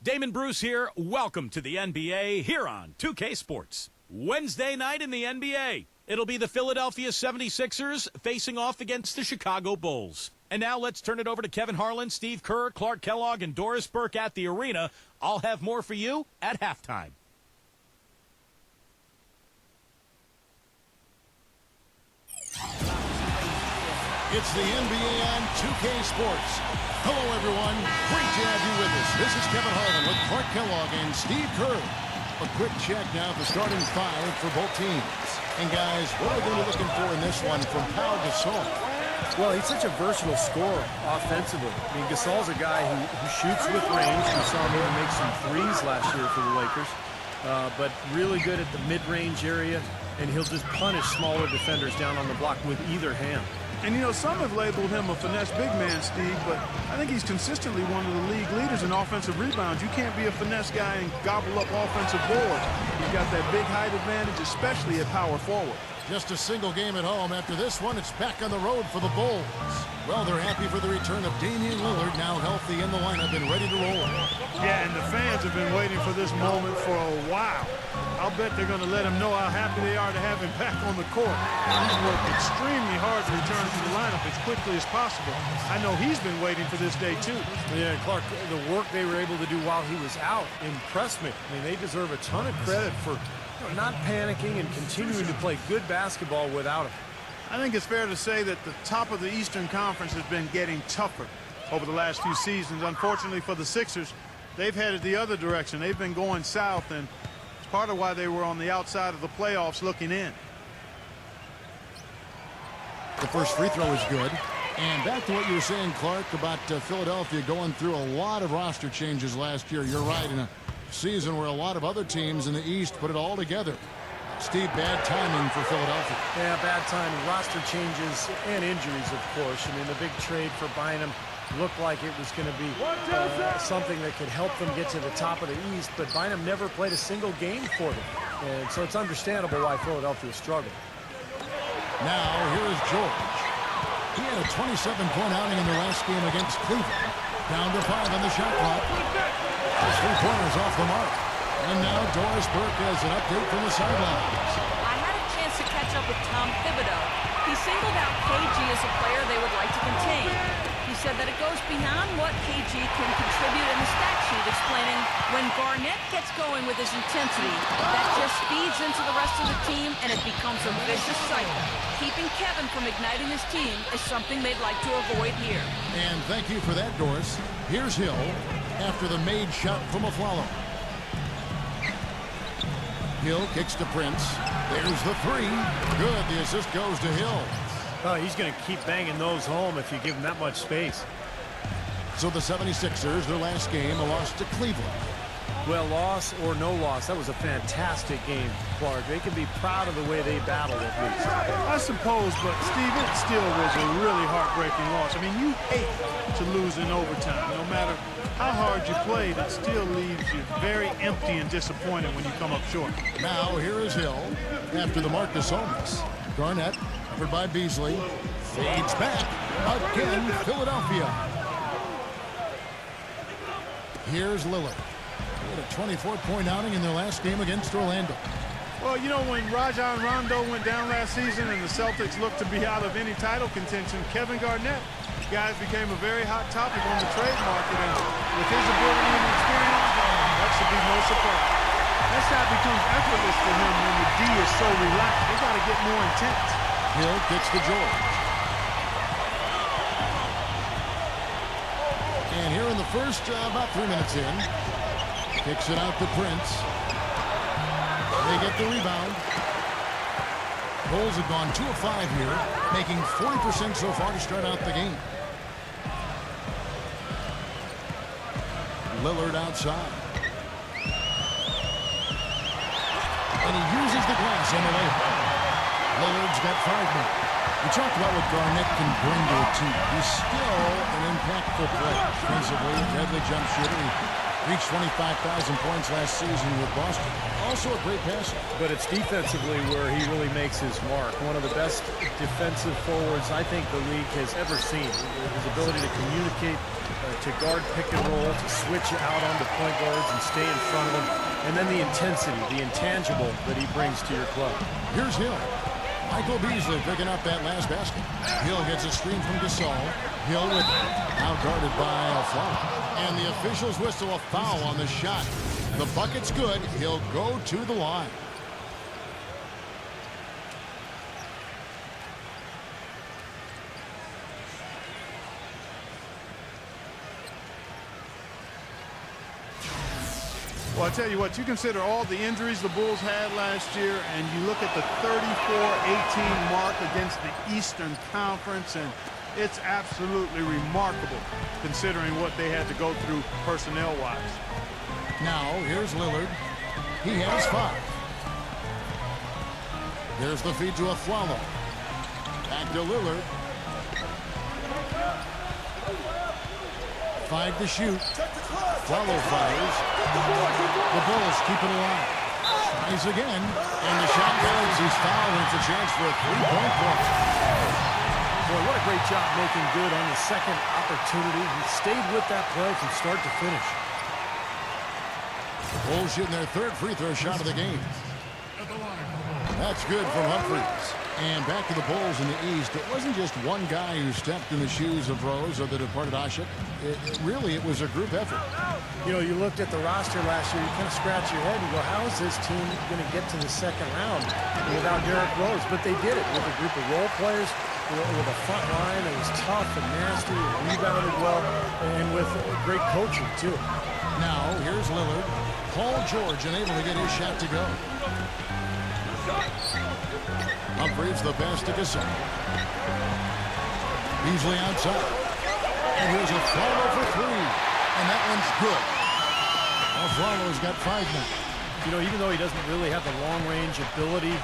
Damon Bruce here. Welcome to the NBA here on 2K Sports. Wednesday night in the NBA. It'll be the Philadelphia 76ers facing off against the Chicago Bulls. And now let's turn it over to Kevin Harlan, Steve Kerr, Clark Kellogg, and Doris Burke at the arena. I'll have more for you at halftime. It's the NBA on 2K Sports. Hello, everyone. Great to have you with us. This is Kevin Harlan with Clark Kellogg and Steve Kerr. A quick check now for starting five for both teams. And, guys, what are we going to be looking for in this one from Pau Gasol? Well, he's such a versatile scorer offensively. I mean, Gasol's a guy who shoots with range. We saw him even make some threes last year for the Lakers. But really good at the mid-range area, and he'll just punish smaller defenders down on the block with either hand. And, you know, some have labeled him a finesse big man, Steve, but I think he's consistently one of the league leaders in offensive rebounds. You can't be a finesse guy and gobble up offensive boards. He's got that big height advantage, especially at power forward. Just a single game at home. After this one, it's back on the road for the Bulls. Well, they're happy for the return of Damian Lillard, now healthy in the lineup and ready to roll. Yeah, and the fans have been waiting for this moment for a while. I'll bet they're going to let him know how happy they are to have him back on the court. He's worked extremely hard to return to the lineup as quickly as possible. I know he's been waiting for this day, too. Yeah, Clark, the work they were able to do while he was out impressed me. I mean, they deserve a ton of credit for not panicking and continuing to play good basketball without him. I think it's fair to say that the top of the Eastern Conference has been getting tougher over the last few seasons. Unfortunately for the Sixers, they've headed the other direction. They've been going south, and it's part of why they were on the outside of the playoffs looking in. The first free throw is good. And back to what you were saying, Clark, about Philadelphia going through a lot of roster changes last year. You're right, in a season where a lot of other teams in the East put it all together. Steve, bad timing for Philadelphia. Yeah, bad timing. Roster changes and injuries, of course. I mean, the big trade for Bynum looked like it was going to be something that could help them get to the top of the East, but Bynum never played a single game for them. And so it's understandable why Philadelphia struggled. Now, here is George. He had a 27-point outing in the last game against Cleveland. Down to 5 on the shot clock. His three-pointers off the mark. And now Doris Burke has an update from the sidelines. I had a chance to catch up with Tom Thibodeau. He singled out KG as a player they would like to contain. He said that it goes beyond what KG can contribute in the stat sheet, explaining when Garnett gets going with his intensity, that just feeds into the rest of the team and it becomes a vicious cycle. Keeping Kevin from igniting his team is something they'd like to avoid here. And thank you for that, Doris. Here's Hill after the made shot from Aflalo. Hill kicks to Prince. There's the three. Good. The assist goes to Hill. Oh, he's going to keep banging those home if you give him that much space. So the 76ers, their last game, a loss to Cleveland. Well, loss or no loss, that was a fantastic game, Clark. They can be proud of the way they battled at least. I suppose, but Steve, it still was a really heartbreaking loss. I mean, you hate to lose in overtime. No matter how hard you played, it still leaves you very empty and disappointed when you come up short. Now, here is Hill after the Marc Gasol miss. Garnett, covered by Beasley, fades back. Again, Philadelphia. Here's Lillard. He had a 24-point outing in their last game against Orlando. Well, you know, when Rajon Rondo went down last season and the Celtics looked to be out of any title contention, Kevin Garnett, guys, became a very hot topic on the trade market. And with his ability and experience, that should be no surprise. That shot becomes effortless for him when the D is so relaxed. They got to get more intense. Hill kicks to George. And here in the first, about 3 minutes in, kicks it out to Prince. They get the rebound. Bulls have gone 2 of 5 here, making 40% so far to start out the game. Lillard outside. And he uses the glass on the way home. Lillard's got 5 men. We talked about what Garnett can bring to a team. He's still an impactful player. Defensively, a deadly jump shooter. He Reached 25,000 points last season with Boston. Also a great passer. But it's defensively where he really makes his mark. One of the best defensive forwards I think the league has ever seen. His ability to communicate, to guard pick and roll, to switch out onto point guards and stay in front of them. And then the intensity, the intangible that he brings to your club. Here's Hill. Michael Beasley picking up that last basket. Hill gets a screen from Gasol. Hill with it. Now guarded by Alfaro. And the officials whistle a foul on the shot. The bucket's good. He'll go to the line. Well, I tell you what, you consider all the injuries the Bulls had last year, and you look at the 34-18 mark against the Eastern Conference, and it's absolutely remarkable considering what they had to go through personnel-wise. Now, here's Lillard. He has 5. There's the feed to Aflalo. Back to Lillard. 5 to shoot. Aflalo fires. The Bulls keep it alive. Tries again. And the shot goes. He's fouled, and it's a chance for a 3-point play. Boy, what a great job making good on the second opportunity. He stayed with that play from start to finish. The Bulls shooting their 3rd free throw shot of the game. That's good from Humphries. And back to the Bulls in the East. It wasn't just one guy who stepped in the shoes of Rose or the departed Ashik. It was a group effort. You know, you looked at the roster last year, you kind of scratch your head. You go, how is this team going to get to the second round without Derrick Rose? But they did it with a group of role players, with a front line that was tough and nasty, and rebounded well, and with great coaching, too. Now, here's Lillard. Paul George unable to get his shot to go. Humphries the pass to Gasol. Beasley outside. And here's a follow for 3. And that one's good. Alfalo's got 5 now. You know, even though he doesn't really have the long-range ability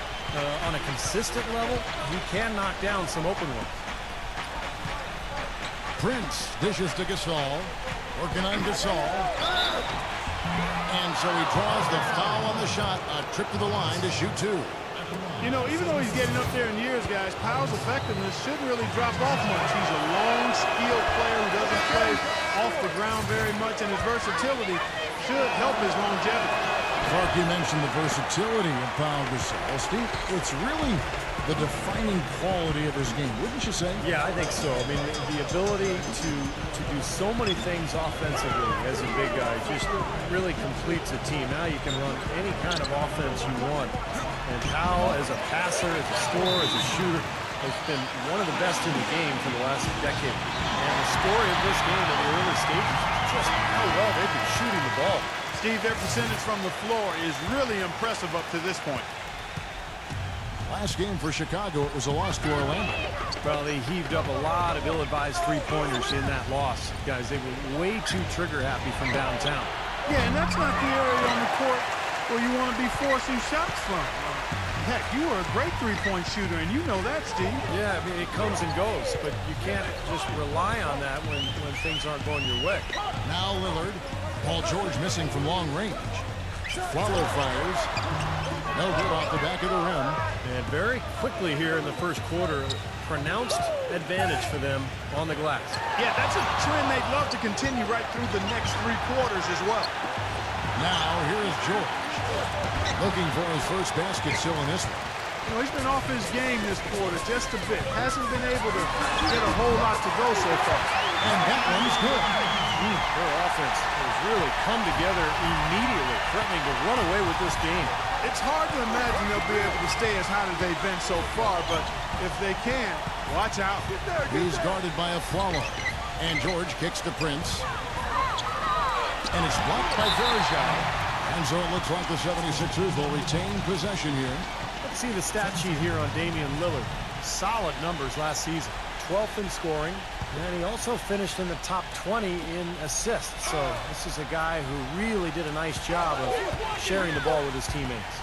on a consistent level, he can knock down some open ones. Prince dishes to Gasol. Working on Gasol. And so he draws the foul on the shot. A trip to the line to shoot 2. You know, even though he's getting up there in years, guys, Powell's effectiveness shouldn't really drop off much. He's a long, skilled player who doesn't play off the ground very much, and his versatility should help his longevity. Clark, you mentioned the versatility of Pau Gasol. Steve, it's really the defining quality of his game, wouldn't you say? Yeah, I think so. I mean, the ability to do so many things offensively as a big guy just really completes a team. Now you can run any kind of offense you want. And Powell, as a passer, as a scorer, as a shooter, has been one of the best in the game for the last decade. And the story of this game in the early stages is just how well they've been shooting the ball. Steve, their percentage from the floor is really impressive up to this point. Last game for Chicago, it was a loss to Orlando. Well, they heaved up a lot of ill-advised three-pointers in that loss. Guys, they were way too trigger-happy from downtown. Yeah, and that's not the area on the court where you want to be forcing shots from. Heck, you are a great three-point shooter, and you know that, Steve. Yeah, I mean, it comes and goes, but you can't just rely on that when things aren't going your way. Now Lillard. Paul George missing from long range. Swallow fires. No good off the back of the rim. And very quickly here in the first quarter, pronounced advantage for them on the glass. Yeah, that's a trend they'd love to continue right through the next 3 quarters as well. Now here is George. Looking for his first basket still in this one. You know, he's been off his game this quarter just a bit. Hasn't been able to get a whole lot to go so far. And that one's good. Their offense has really come together immediately, threatening to run away with this game. It's hard to imagine they'll be able to stay as hot as they've been so far, but if they can, watch out. He's guarded by Aflalo. And George kicks to Prince. And it's blocked by Verjao. And so it looks like the 76ers will retain possession here. Let's see the stat sheet here on Damian Lillard. Solid numbers last season. 12th in scoring, and he also finished in the top 20 in assists. So this is a guy who really did a nice job of sharing the ball with his teammates.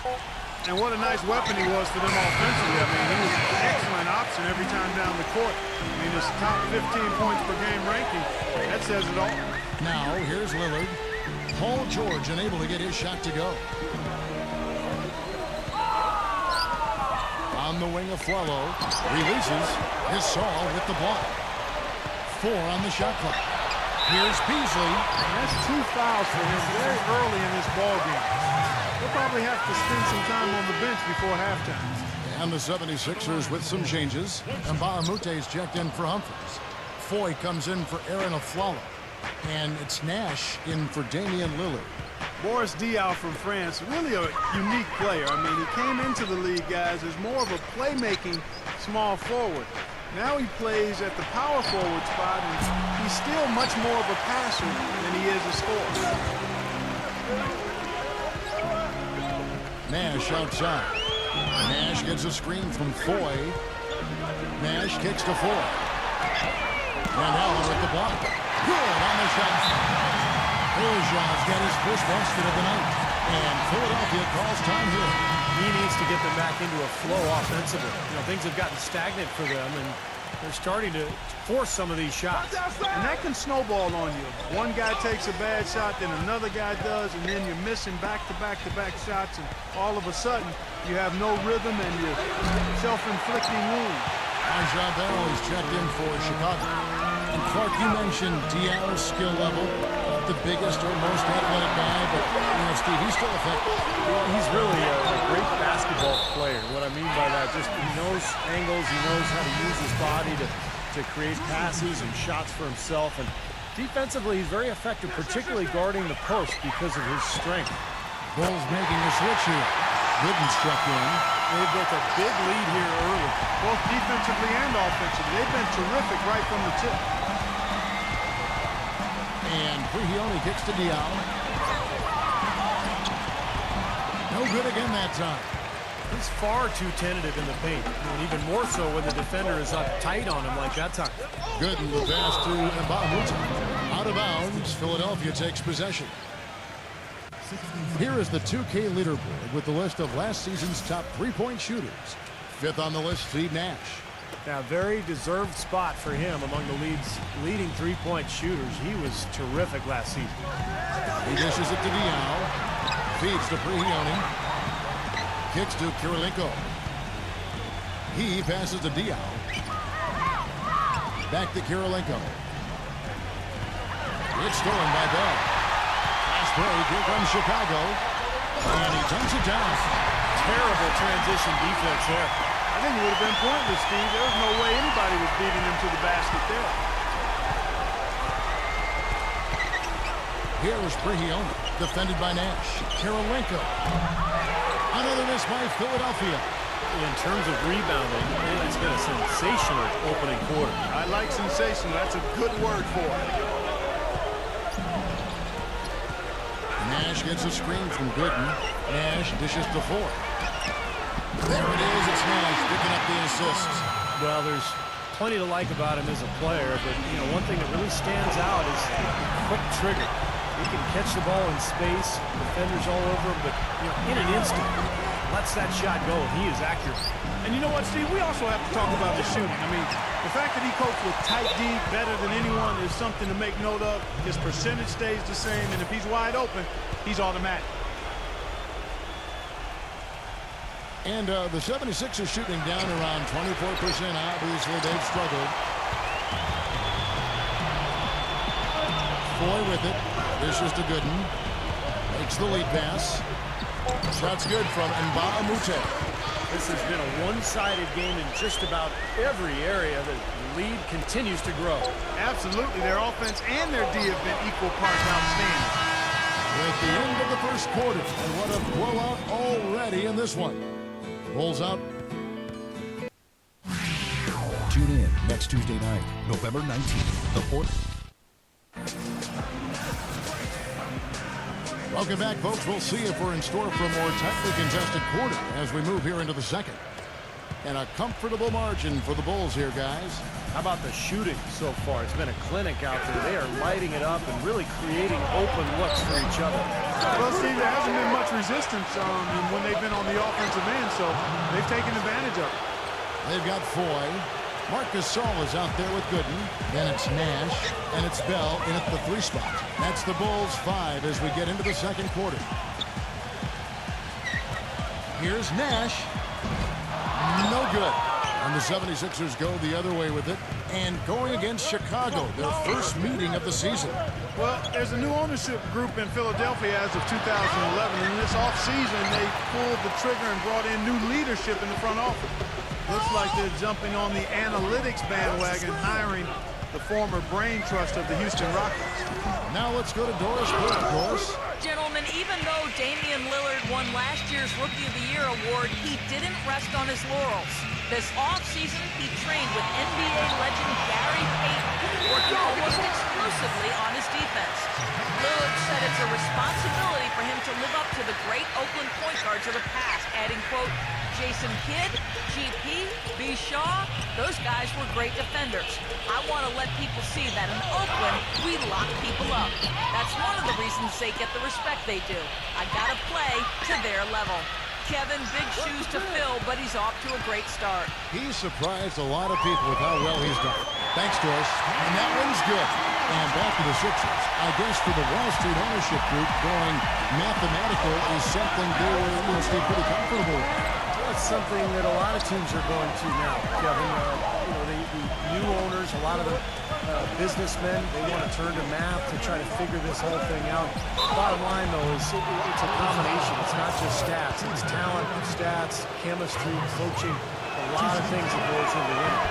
And what a nice weapon he was for them offensively. I mean, he was an excellent option every time down the court. I mean, his top 15 points per game ranking, that says it all. Now, here's Lillard. Paul George unable to get his shot to go. On the wing of Flello, releases Gasol with the block. 4 on the shot clock. Here's Beasley. And that's 2 fouls for him very early in this ball game. He'll probably have to spend some time on the bench before halftime. And the 76ers with some changes. And Mbaamute's checked in for Humphries. Foy comes in for Aaron Aflalo. And it's Nash in for Damian Lillard. Boris Diaw from France, really a unique player. I mean, he came into the league, guys, as more of a playmaking small forward. Now he plays at the power forward spot, and he's still much more of a passer than he is a scorer. Nash outside. Nash gets a screen from Foy. Nash kicks to Foy. And Allen with the block. Good on the shot. Iljan's got his first basket of the night. And Philadelphia calls time here. He needs to get them back into a flow offensively. You know, things have gotten stagnant for them, and they're starting to force some of these shots. And that can snowball on you. One guy takes a bad shot, then another guy does, and then you're missing back-to-back-to-back shots, and all of a sudden, you have no rhythm and you're self-inflicting wound. Raja Bell is checked in for Chicago. And Clark, you mentioned Diaw's skill level. Not the biggest or most athletic guy, but, you know, Steve, he's still effective. Well, he's really a great basketball player. What I mean by that, just he knows angles, he knows how to use his body to create passes and shots for himself. And defensively, he's very effective, particularly guarding the post because of his strength. Bulls making a switch here. Gooden's checked in. They built a big lead here early. Both defensively and offensively. They've been terrific right from the tip. And Prigioni kicks to Diaw. No good again that time. He's far too tentative in the paint, and even more so when the defender is up tight on him like that time. Gooden the pass to Mbaamuta. Out of bounds, Philadelphia takes possession. Here is the 2K leaderboard with the list of last season's top three-point shooters. 5th on the list, Steve Nash. Now, very deserved spot for him among the league's leading three-point shooters. He was terrific last season. He dishes it to Diaw. Feeds to Prigioni. Kicks to Kirilenko. He passes to Diaw. Back to Kirilenko. It's stolen by Bell. Fast break. Here comes Chicago. And he dunks it down. Terrible transition defense there. I think it would have been pointless, Steve. There was no way anybody was beating him to the basket there. Here is Prigioni, defended by Nash. Kirilenko. Another miss by Philadelphia. In terms of rebounding, it's been a sensational opening quarter. I like sensational. That's a good word for it. Nash gets a screen from Gooden. Nash dishes to Ford. There it is. It's Nash picking up the assists. Well, there's plenty to like about him as a player, but, you know, one thing that really stands out is the quick trigger. He can catch the ball in space, defenders all over him, but, you know, in an instant, lets that shot go, and he is accurate. And you know what, Steve? We also have to talk about the shooting. I mean, the fact that he copes with tight D better than anyone is something to make note of. His percentage stays the same, and if he's wide open, he's automatic. And the 76ers shooting down around 24%. Obviously, they've struggled. Foy with it. Dishes to Gooden. Makes the lead pass. Shot's good from Mbaamuta. This has been a one-sided game in just about every area. The lead continues to grow. Absolutely. Their offense and their D have been equal parts outstanding. We're at the end of the first quarter. And what a blowout already in this one. Rolls up. Tune in next Tuesday night, November 19th. The fourth. Welcome back, folks. We'll see if we're in store for a more tightly contested quarter as we move here into the second. And a comfortable margin for the Bulls here, guys. How about the shooting so far? It's been a clinic out there. They are lighting it up and really creating open looks for each other. Well, Steve, there hasn't been much resistance when they've been on the offensive end, so they've taken advantage of it. They've got Foy. Marc Gasol is out there with Gooden. Then it's Nash, and it's Bell in at the 3 spot. That's the Bulls 5 as we get into the second quarter. Here's Nash. No good. And the 76ers go the other way with it. And going against Chicago, their first meeting of the season. Well, there's a new ownership group in Philadelphia as of 2011. In this offseason, they pulled the trigger and brought in new leadership in the front office. Looks like they're jumping on the analytics bandwagon, hiring the former brain trust of the Houston Rockets. Now let's go to Doris Burke. Doris. Gentlemen, even though Damian Lillard won last year's Rookie of the Year award, he didn't rest on his laurels. This offseason, he trained with NBA legend Gary Payton, working almost exclusively on his defense. Lillard said it's a responsibility for him to live up to the great Oakland point guards of the past, adding, quote, Jason Kidd, GP, B. Shaw, those guys were great defenders. I want to let people see that in Oakland, we lock people up. That's one of the reasons they get the respect they do. I gotta play to their level. Kevin, big shoes to fill, but he's off to a great start. He's surprised a lot of people with how well he's done. Thanks, Doris. And that one's good. And back to the Sixers. I guess for the Wall Street ownership group, going mathematical is something they were stay pretty comfortable with. That's something that a lot of teams are going to now, Kevin. The new owners, a lot of the businessmen, they want to turn to math to try to figure this whole thing out. Bottom line, though, is it's a combination. It's not just stats. It's talent, stats, chemistry, coaching, a lot of things that goes into winning.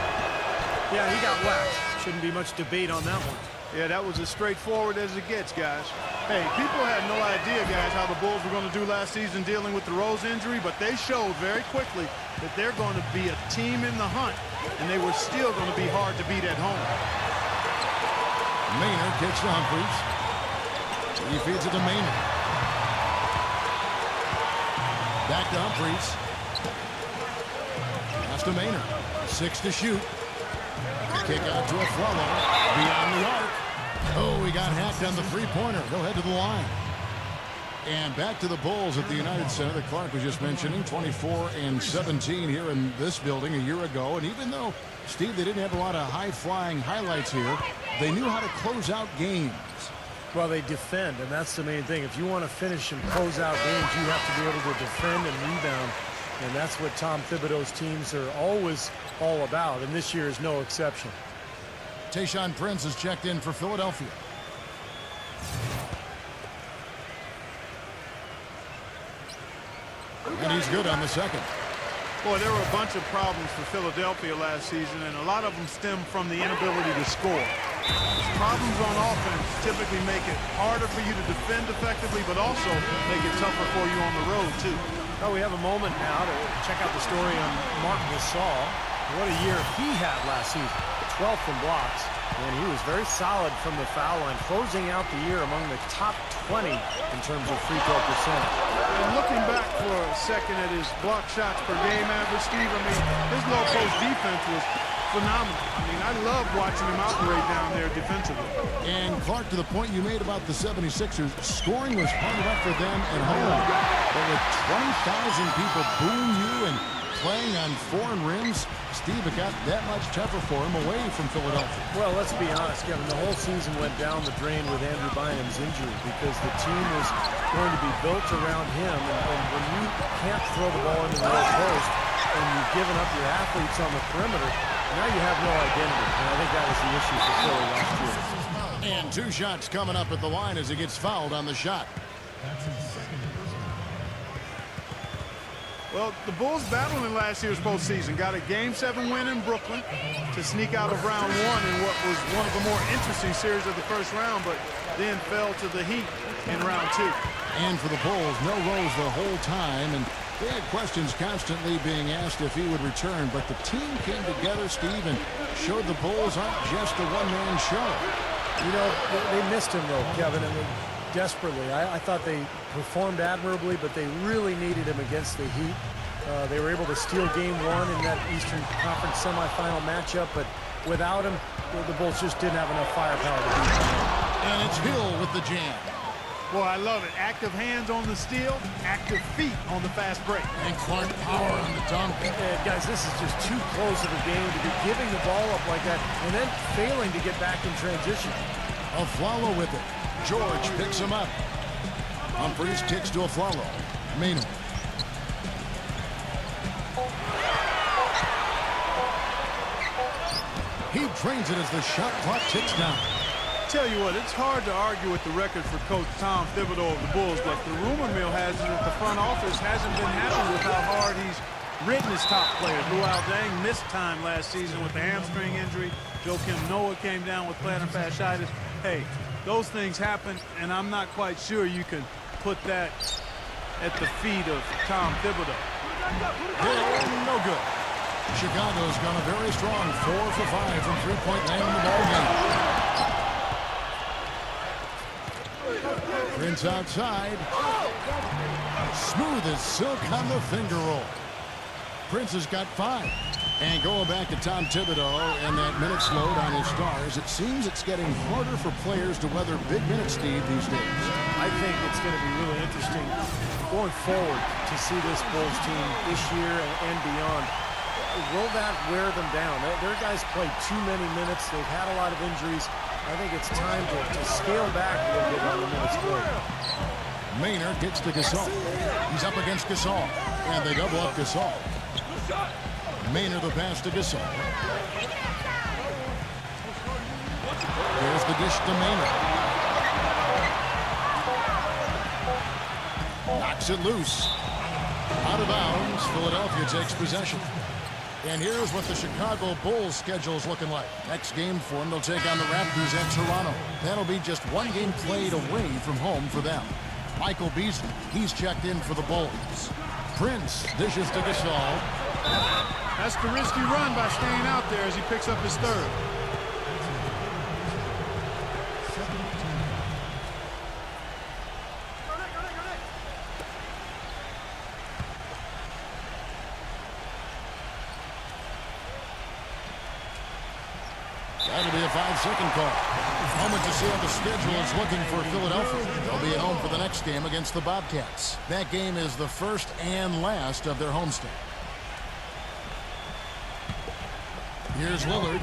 Yeah, he got whacked. Shouldn't be much debate on that one. Yeah, that was as straightforward as it gets, guys. Hey, people had no idea, guys, how the Bulls were going to do last season dealing with the Rose injury, but they showed very quickly that they're going to be a team in the hunt, and they were still going to be hard to beat at home. Maynard kicks to Humphries. He feeds it to Maynard. Back to Humphries. Pass to Maynard. 6 to shoot. Kick out to Afflalo. Beyond the arc. Oh, he got hacked on the three-pointer. He'll head to the line. And back to the Bulls at the United Center that Clark was just mentioning. 24-17 here in this building a year ago. And even though, Steve, they didn't have a lot of high-flying highlights here, they knew how to close out games. Well, they defend, and that's the main thing. If you want to finish and close out games, you have to be able to defend and rebound. And that's what Tom Thibodeau's teams are always all about, and this year is no exception. Tayshaun Prince is checked in for Philadelphia. And he's good on the second. Boy, there were a bunch of problems for Philadelphia last season, and a lot of them stem from the inability to score. Problems on offense typically make it harder for you to defend effectively, but also make it tougher for you on the road, too. Well, we have a moment now to check out the story on Marc Gasol. What a year he had last season. 12th in blocks, and he was very solid from the foul line, closing out the year among the top 20 in terms of free throw percentage. And looking back for a second at his block shots per game average, Steve, I mean, his low post defense was phenomenal. I mean, I love watching him operate down there defensively. And Clark, to the point you made about the 76ers, scoring was hard enough for them at home. But with 20,000 people booing you and playing on foreign rims, Steve, it got that much tougher for him away from Philadelphia. Well, let's be honest, Kevin. The whole season went down the drain with Andrew Bynum's injury because the team was going to be built around him. And when you can't throw the ball into the low post and you've given up your athletes on the perimeter, now you have no identity. And I think that was the issue for Philly last year. And 2 shots coming up at the line as he gets fouled on the shot. Well, the Bulls battled in last year's postseason. Got a Game 7 win in Brooklyn to sneak out of round 1 in what was one of the more interesting series of the first round, but then fell to the Heat in round 2. And for the Bulls, no Rose the whole time, and they had questions constantly being asked if he would return, but the team came together, Steve, and showed the Bulls aren't just a one-man show. You know, they missed him, though, Kevin, and desperately. I thought they performed admirably, but they really needed him against the Heat. They were able to steal Game 1 in that Eastern Conference semifinal matchup, but without him, the Bulls just didn't have enough firepower to beat them. And it's Hill with the jam. Boy, I love it. Active hands on the steal, active feet on the fast break. And Clark power on the dunk. Guys, this is just too close of a game to be giving the ball up like that and then failing to get back in transition. Aflalo with it. George picks him up. Humphries kicks to Aflalo. Maynard. He drains it as the shot clock ticks down. Tell you what, it's hard to argue with the record for Coach Tom Thibodeau of the Bulls, but the rumor mill has it that the front office hasn't been happy with how hard he's ridden his top players. Luol Deng missed time last season with the hamstring injury. Joakim Noah came down with plantar fasciitis. Hey, those things happen, and I'm not quite sure you can put that at the feet of Tom Thibodeau. No good. Chicago's gone a very strong 4 for 5 from three-point land in the ballgame. Prince outside. Smooth as silk on the finger roll. Prince has got 5. And going back to Tom Thibodeau and that minutes load on his stars, it seems it's getting harder for players to weather big minutes, Steve, these days. I think it's going to be really interesting going forward to see this Bulls team this year and beyond. Will that wear them down? Their guys played too many minutes. They've had a lot of injuries. I think it's time to scale back a little bit on the minutes played. Maynard gets to Gasol. He's up against Gasol. And they double up Gasol. Maynard the pass to Gasol. There's the dish to Maynard. Knocks it loose. Out of bounds. Philadelphia takes possession. And here's what the Chicago Bulls schedule is looking like. Next game for them, they'll take on the Raptors at Toronto. That'll be just one game played away from home for them. Michael Beasley, he's checked in for the Bulls. Prince dishes to Gasol. That's the risky run by staying out there as he picks up his third. That'll be a 5-second call. Moment to see how the schedule is looking for Philadelphia. They'll be at home for the next game against the Bobcats. That game is the first and last of their homestand. Here's Lillard.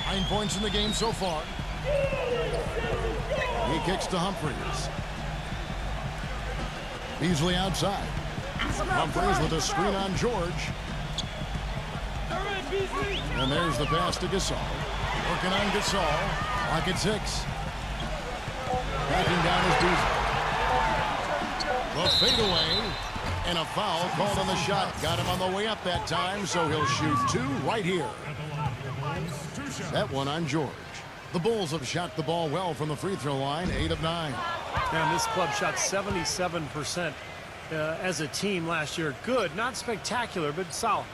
9 points in the game so far. He kicks to Humphries. Beasley outside. Humphries with a screen on George. And there's the pass to Gasol. Working on Gasol. Lock at 6. Backing down is Beasley. The fadeaway. And a foul called on the shot. Got him on the way up that time, so he'll shoot 2 right here. That one on George. The Bulls have shot the ball well from the free throw line, 8 of 9. And this club shot 77% as a team last year. Good, not spectacular, but solid.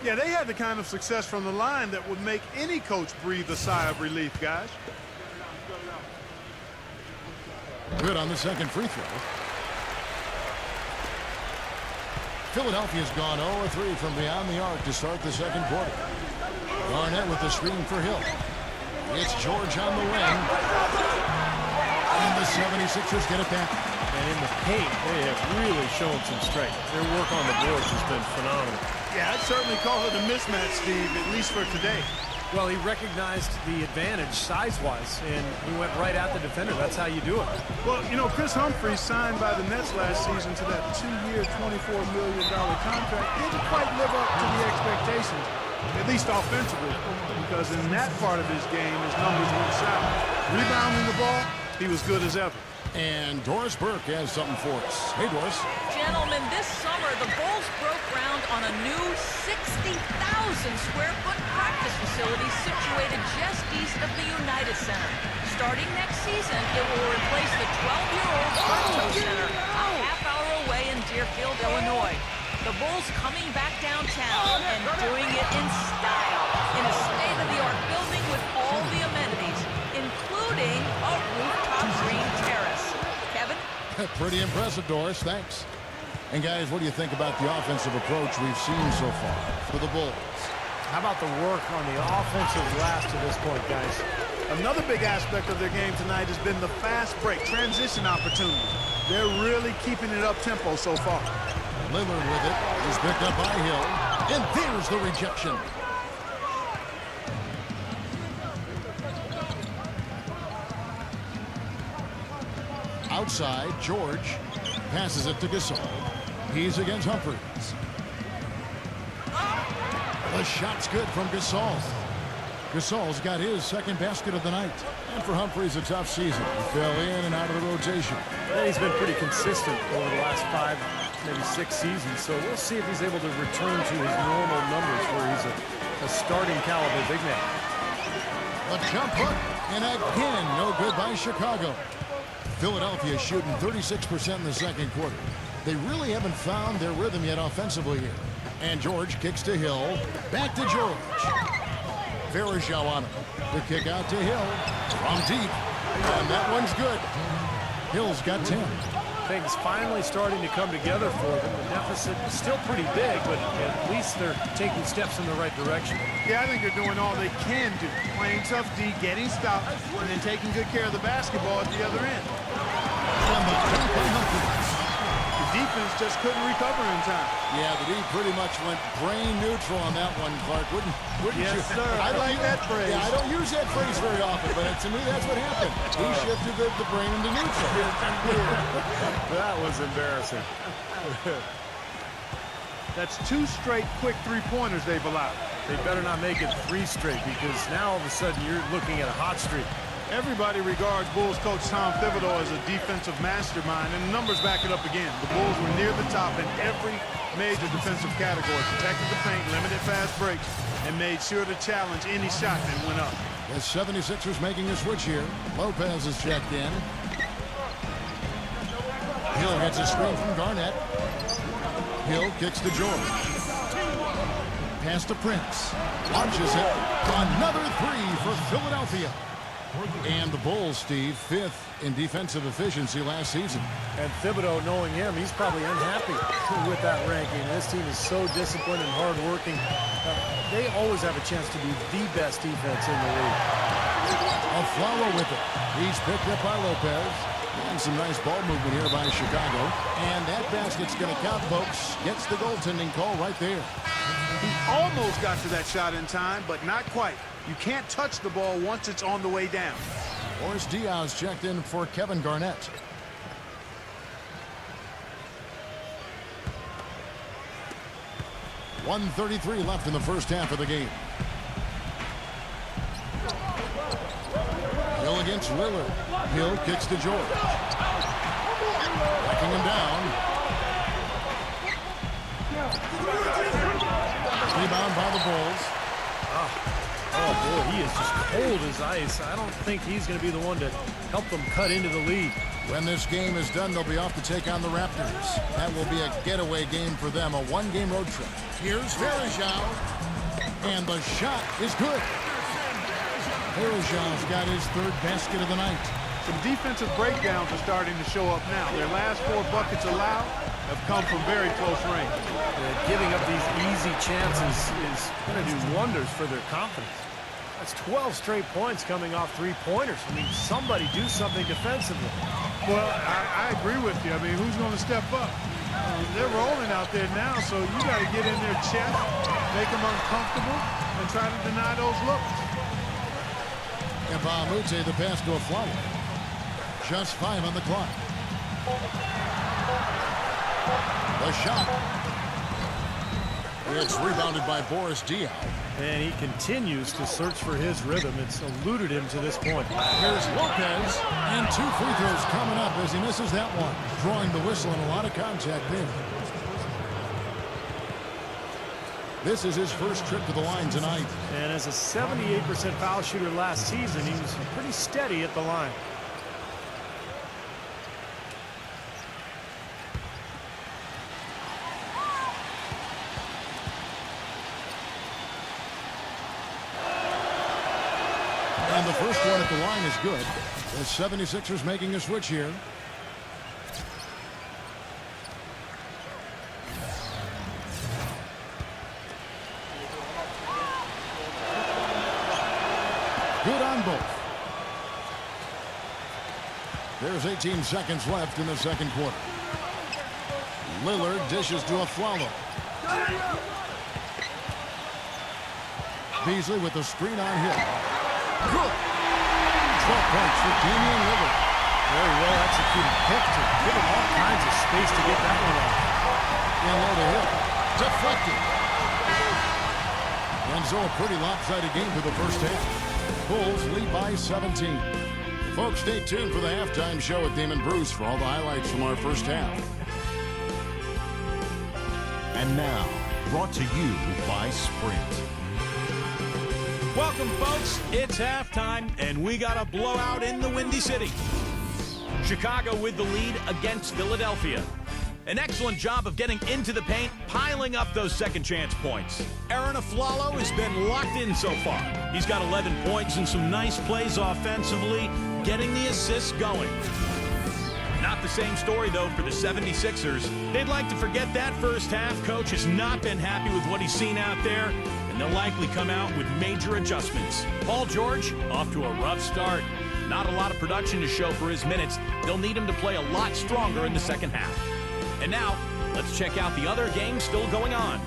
Yeah, they had the kind of success from the line that would make any coach breathe a sigh of relief, guys. Good on the second free throw. Philadelphia's gone 0-3 from beyond the arc to start the second quarter. Garnett with the screen for Hill. It's George on the wing. And the 76ers get it back. And in the paint, they have really shown some strength. Their work on the boards has been phenomenal. Yeah, I'd certainly call it a mismatch, Steve, at least for today. Well, he recognized the advantage size-wise, and he went right at the defender. That's how you do it. Well, you know, Chris Humphries signed by the Nets last season to that 2-year, $24 million contract. Didn't quite live up to the expectations, at least offensively, because in that part of his game, his numbers went south. Rebounding the ball, he was good as ever. And Doris Burke has something for us. Hey, Doris. Gentlemen, this summer, the Bulls broke ground on a new 60,000 square foot practice facility situated just east of the United Center. Starting next season, it will replace the 12-year-old Bartow Center, a half-hour away in Deerfield, Illinois. The Bulls coming back downtown and doing it in style, in a state-of-the-art building with all the amenities, including a rooftop green terrace. Kevin? Pretty impressive, Doris. Thanks. And, guys, what do you think about the offensive approach we've seen so far for the Bulls? How about the work on the offensive glass to this point, guys? Another big aspect of their game tonight has been the fast break, transition opportunities. They're really keeping it up-tempo so far. Lillard with it. He's picked up by Hill. And there's the rejection. Outside, George passes it to Gasol. He's against Humphries. The shot's good from Gasol. Gasol's got his second basket of the night. And for Humphries, a tough season. He fell in and out of the rotation. And he's been pretty consistent over the last 5, maybe 6 seasons. So we'll see if he's able to return to his normal numbers where he's a starting caliber big man. A jump hook. And again, no good by Chicago. Philadelphia shooting 36% in the second quarter. They really haven't found their rhythm yet offensively here. And George kicks to Hill. Back to George. Varejao on him. The kick out to Hill. From deep. And that one's good. Hill's got 10. Things finally starting to come together for them. The deficit is still pretty big, but at least they're taking steps in the right direction. Yeah, I think they're doing all they can do. Playing tough D, getting stopped, and then taking good care of the basketball at the other end. And the dunk by Humphries. The defense just couldn't recover in time. Yeah, the D pretty much went brain neutral on that one, Clark. Wouldn't Yes, you? sir. I like that phrase. Yeah, I don't use that phrase very often, but to me, that's what happened. He shifted the brain into neutral. That was embarrassing. That's 2 straight quick three-pointers they've allowed. They better not make it 3 straight, because now all of a sudden you're looking at a hot streak. Everybody regards Bulls coach Tom Thibodeau as a defensive mastermind, and the numbers back it up again. The Bulls were near the top in every major defensive category. Protected the paint, limited fast breaks, and made sure to challenge any shot that went up. The 76ers making a switch here. Lopez is checked in. Hill gets a screen from Garnett. Hill kicks to George. Pass to Prince. Launches it. Another 3 for Philadelphia. And the Bulls, Steve, 5th in defensive efficiency last season. And Thibodeau, knowing him, he's probably unhappy with that ranking. This team is so disciplined and hardworking. They always have a chance to be the best defense in the league. A Flower with it. He's picked up by Lopez. And some nice ball movement here by Chicago. And that basket's going to count, folks. Gets the goaltending call right there. He almost got to that shot in time, but not quite. You can't touch the ball once it's on the way down. Boris Diaz checked in for Kevin Garnett. .133 left in the first half of the game. Hill against Lillard. Hill kicks to George. Backing him down. Rebound by the Bulls. Oh, boy, he is just cold as ice. I don't think he's going to be the one to help them cut into the lead. When this game is done, they'll be off to take on the Raptors. That will be a getaway game for them, a 1-game road trip. Here's Varejao. And the shot is good. Varejao's got his 3rd basket of the night. Some defensive breakdowns are starting to show up now. Their last 4 buckets allowed have come from very close range. Giving up these easy chances is going to do wonders for their confidence. That's 12 straight points coming off 3-pointers. I mean, somebody do something defensively. Well, I agree with you. I mean, who's going to step up? They're rolling out there now, so you got to get in their chest, make them uncomfortable, and try to deny those looks. And Bahamute, the pass to a Flower. Just 5 on the clock. The shot. It's rebounded by Boris Diaw. And he continues to search for his rhythm. It's eluded him to this point. Here's Lopez. And 2 free throws coming up as he misses that one. Drawing the whistle and a lot of contact there. This is his first trip to the line tonight. And as a 78% foul shooter last season, he was pretty steady at the line. And the first one at the line is good. The 76ers making a switch here. Good on both. There's 18 seconds left in the second quarter. Lillard dishes to Afflalo. Beasley with the screen on Hill. Good. 12 points for Damian Lillard. Very well executed pick to give him all kinds of space to get that one off. And low to Hill. Deflected. And so a pretty lopsided game for the first half. Bulls lead by 17. Folks, stay tuned for the halftime show with Damon Bruce for all the highlights from our first half. And now, brought to you by Sprint. Welcome, folks. It's halftime, and we got a blowout in the Windy City. Chicago with the lead against Philadelphia. An excellent job of getting into the paint, piling up those second chance points. Aaron Afflalo has been locked in so far. He's got 11 points and some nice plays offensively, getting the assists going. Not the same story, though, for the 76ers. They'd like to forget that first half. Coach has not been happy with what he's seen out there, and they'll likely come out with major adjustments. Paul George, off to a rough start. Not a lot of production to show for his minutes. They'll need him to play a lot stronger in the second half. And now, let's check out the other games still going on.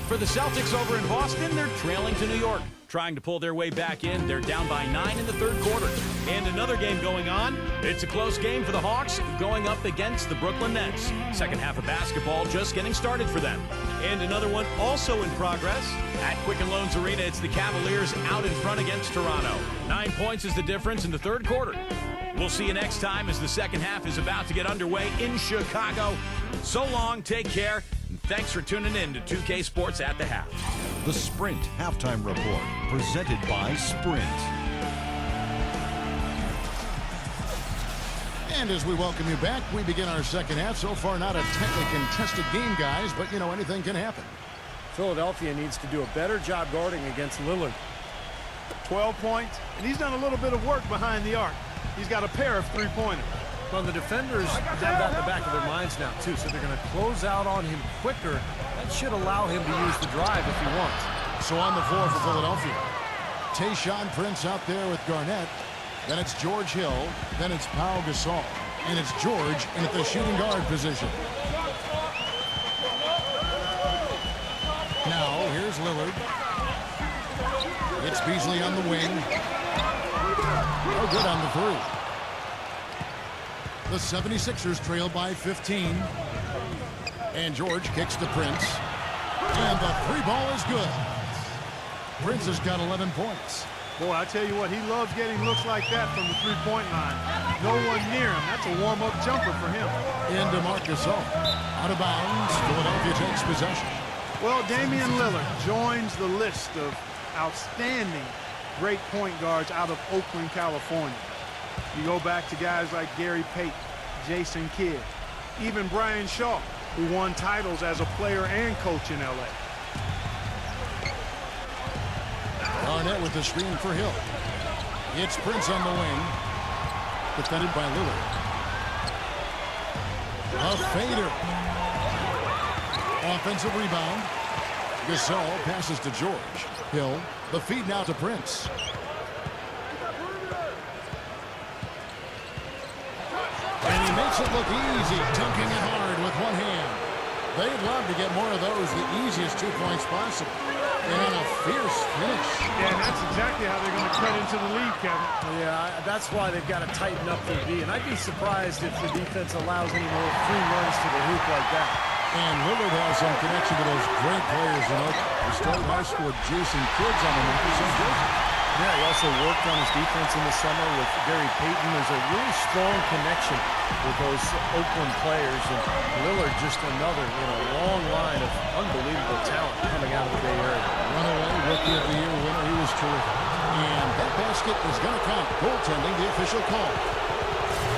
For the Celtics over in Boston, they're trailing to New York. Trying to pull their way back in. They're down by 9 in the third quarter. And another game going on. It's a close game for the Hawks going up against the Brooklyn Nets. Second half of basketball just getting started for them. And another one also in progress. At Quicken Loans Arena, it's the Cavaliers out in front against Toronto. 9 points is the difference in the third quarter. We'll see you next time as the second half is about to get underway in Chicago. So long, take care, and thanks for tuning in to 2K Sports at the Half. The Sprint Halftime Report, presented by Sprint. And as we welcome you back, we begin our second half. So far, not a tightly contested game, guys, but, you know, anything can happen. Philadelphia needs to do a better job guarding against Lillard. 12 points, and he's done a little bit of work behind the arc. He's got a pair of three-pointers. Well, the defenders have that in the back of their minds now, too, so they're going to close out on him quicker. That should allow him to use the drive if he wants. So on the floor for Philadelphia, Tayshaun Prince out there with Garnett. Then it's George Hill. Then it's Pau Gasol. And it's George in at the shooting guard position. Now, here's Lillard. It's Beasley on the wing. Oh, good on the three. The 76ers trail by 15. And George kicks to Prince. And the three ball is good. Prince has got 11 points. Boy, I tell you what, he loves getting looks like that from the three-point line. No one near him. That's a warm-up jumper for him. Into Marcus Gasol. Out of bounds. Philadelphia takes possession. Well, Damian Lillard joins the list of outstanding great point guards out of Oakland, California. You go back to guys like Gary Payton, Jason Kidd, even Brian Shaw, who won titles as a player and coach in L.A. Garnett with the screen for Hill. It's Prince on the wing. Defended by Lillard. A fader. Offensive rebound. Gasol passes to George. Hill. The feed now to Prince. And he makes it look easy, dunking it hard with one hand. They'd love to get more of those, the easiest 2 points possible. And on a fierce finish. Yeah, and that's exactly how they're going to cut into the lead, Kevin. Yeah, that's why they've got to tighten up their D. And I'd be surprised if the defense allows any more free runs to the hoop like that. And Lillard has some connection to those great players in Oakland. He started high school with Jason Kidd on the Memphis jersey. Yeah, he also worked on his defense in the summer with Gary Payton. There's a really strong connection with those Oakland players. And Lillard just another long line of unbelievable talent coming out of the Bay Area. Runaway Rookie of the Year winner. He was terrific. And that basket is going to count. Goaltending, the official call.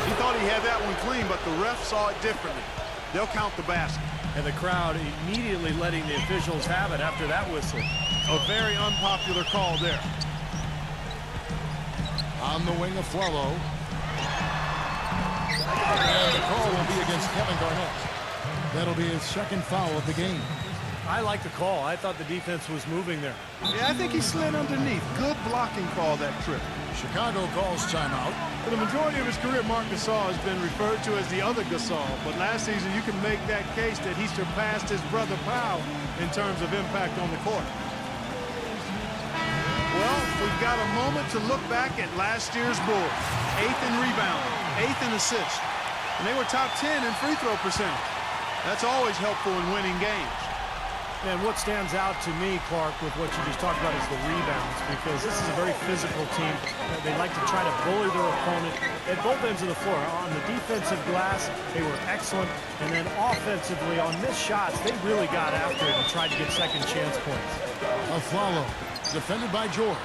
He thought he had that one clean, but the ref saw it differently. They'll count the basket. And the crowd immediately letting the officials have it after that whistle. A very unpopular call there. On the wing of Afflalo. And the call will be against Kevin Garnett. That'll be his second foul of the game. I like the call. I thought the defense was moving there. Yeah, I think he slid underneath. Good blocking call that trip. Chicago calls timeout. For the majority of his career, Marc Gasol has been referred to as the other Gasol. But last season, you can make that case that he surpassed his brother Powell in terms of impact on the court. Well, we've got a moment to look back at last year's Bulls. 8th in rebounding, 8th in assists. And they were top 10 in free throw percentage. That's always helpful in winning games. And what stands out to me, Clark, with what you just talked about is the rebounds, because this is a very physical team. They like to try to bully their opponent at both ends of the floor. On the defensive glass, they were excellent. And then offensively, on missed shots, they really got after it and tried to get second chance points. Afflalo, defended by George.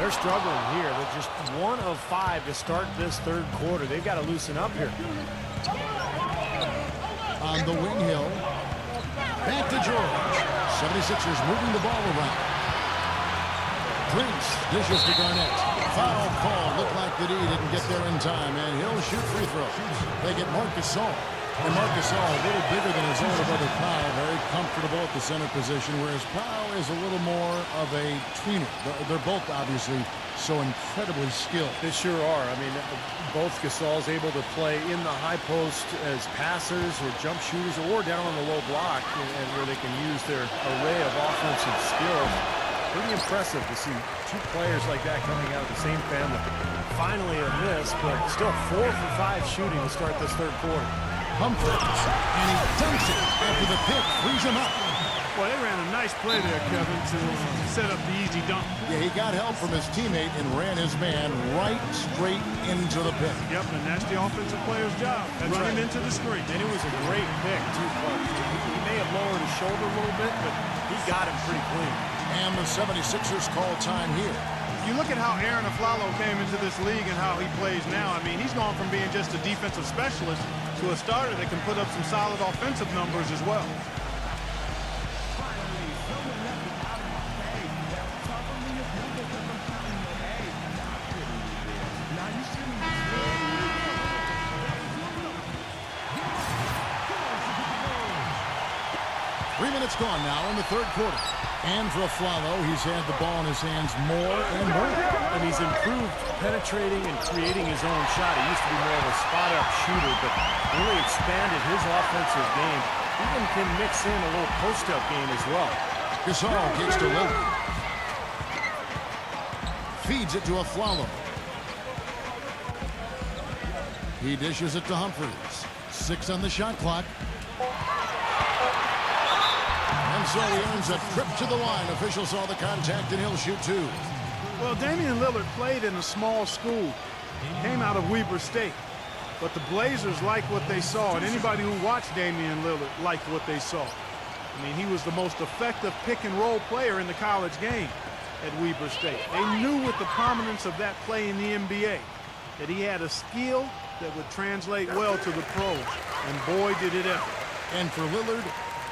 They're struggling here. They're just 1 of 5 to start this third quarter. They've got to loosen up here. On the wing, Hill. Back to George. 76ers moving the ball around. Prince dishes to Garnett. Foul call. Looked like the D didn't get there in time, and he'll shoot free throws. They get Marc Gasol. And Marc Gasol a little bigger than his older brother Powell. Very comfortable at the center position, whereas Powell is a little more of a tweener. They're both obviously so incredibly skilled. They sure are. I mean, both Gasol's able to play in the high post as passers or jump shooters or down on the low block, and where they can use their array of offensive skills. Pretty impressive to see 2 players like that coming out of the same family. Finally a miss, but still 4 for 5 shooting to start this third quarter. Humphries, and he dunks it after the pick frees him up. Well, they ran a nice play there, Kevin, to set up the easy dunk. Yeah, he got help from his teammate and ran his man right straight into the pick. Yep, and that's the offensive player's job. Running into the screen. And it was a great pick, too, Clark. He may have lowered his shoulder a little bit, but he got him pretty clean. And the 76ers call time here. You look at how Aaron Afflalo came into this league and how he plays now. I mean, he's gone from being just a defensive specialist to a starter that can put up some solid offensive numbers as well. Minutes gone now in the third quarter. And for Afflalo, he's had the ball in his hands more and more. And he's improved penetrating and creating his own shot. He used to be more of a spot-up shooter, but really expanded his offensive game. Even can mix in a little post-up game as well. Gasol kicks to Lillard. Feeds it to Afflalo. He dishes it to Humphries. 6 on the shot clock. And so he earns a trip to the line. Officials saw the contact, and he'll shoot 2. Well, Damian Lillard played in a small school. Came out of Weber State. But the Blazers liked what they saw, and anybody who watched Damian Lillard liked what they saw. I mean, he was the most effective pick-and-roll player in the college game at Weber State. They knew with the prominence of that play in the NBA that he had a skill that would translate well to the pros. And boy, did it ever. And for Lillard,